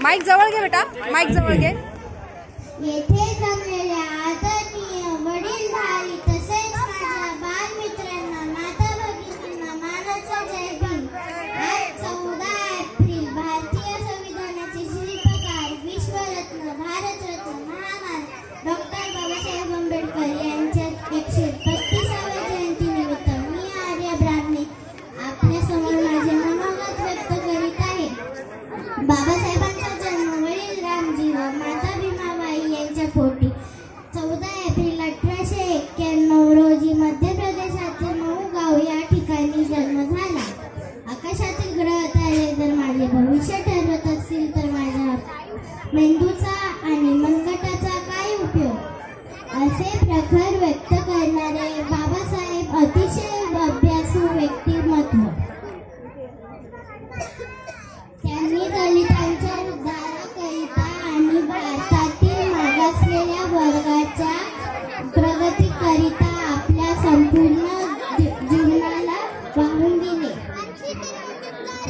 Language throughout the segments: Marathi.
माईक जवळ घे बेटा, माईक जवळ घे. येथे जमलेल्या आदरणीय वडीलधारी तसेच माझ्या बालमित्रांना, माता भगिनींना मानाचा जय भीम. आज 14 एप्रिल भारतीय संविधानाचे शिल्पकार, विश्वरत्न, भारतरत्न, महामानव डॉक्टर बाबासाहेब आंबेडकर यांच्या 135व्या जयंतीनिमित्त मी आर्या ब्राह्मणे आपल्या समोर माझे मनोगत व्यक्त करीत आहे. बाबासाहेबांचा जन्म वडील रामजी व माता भीमाबाई यांच्या पोटी 14 एप्रिल 1891 रोजी मध्य प्रदेशातील मऊगाव या ठिकाणी जन्म झाला. आकाशातील ग्रह तारे जर माझे भविष्य ठरवत असतील तर माझ्या मेंदूचा आणि मनगटाचा काय उपयोग, असे प्रखर व्यक्त करणारे बाबासाहेब अतिशय अभ्यासू व्यक्तिमत्व. त्यांनी दलितांच्या उद्धाराकरिता आणि भारतातील मागासलेल्या वर्गाच्या प्रगतीकरिता आपल्या संपूर्ण जीवनाला वाहून दिले.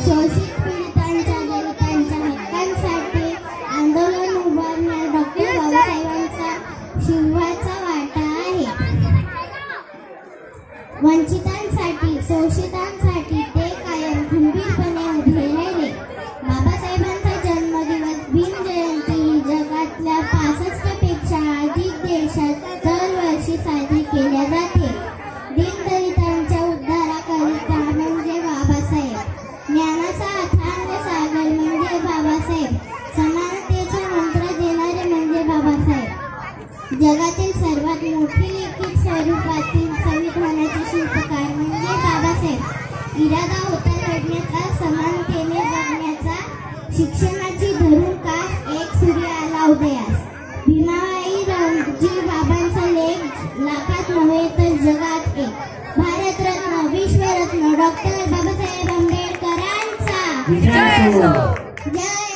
शोषित पीडितांच्या दलितांच्या हक्कांसाठी आंदोलन उभारण्यात डॉक्टर बाबासाहेबांचा शिवाचा वाटा आहे. वंचितांसाठी, शोषितांसाठी ते कायम खंबीरपणे उभे राहिले. बाबासाहेबांचा जन्मदिवस भीम जयंती ही जगातल्या 65 पेक्षा अधिक देशात दरवर्षी साजरी केल्या जाते. दीनदलितांच्या उद्धाराकरिता म्हणजे बाबासाहेब, ज्ञानाचा अथांग सागर म्हणजे बाबासाहेब, समानतेचा मंत्र देणारे म्हणजे बाबासाहेब, जगातील सर्वात मोठी लिखित स्वरूपातील संविधानाचे शिल्पकार म्हणजे बाबासाहेब, इरादा होता लढण्याचा, समानतेने जगण्याचा, शिक्षणाची धरून कास एक सूर्य आला उदयास. भीमाबाई रामजी बाबांचा लेख लाखात नव्हे तर जगात एक. भारतरत्न, विश्वरत्न डॉक्टर बाबासाहेब आंबेडकरांचा जय.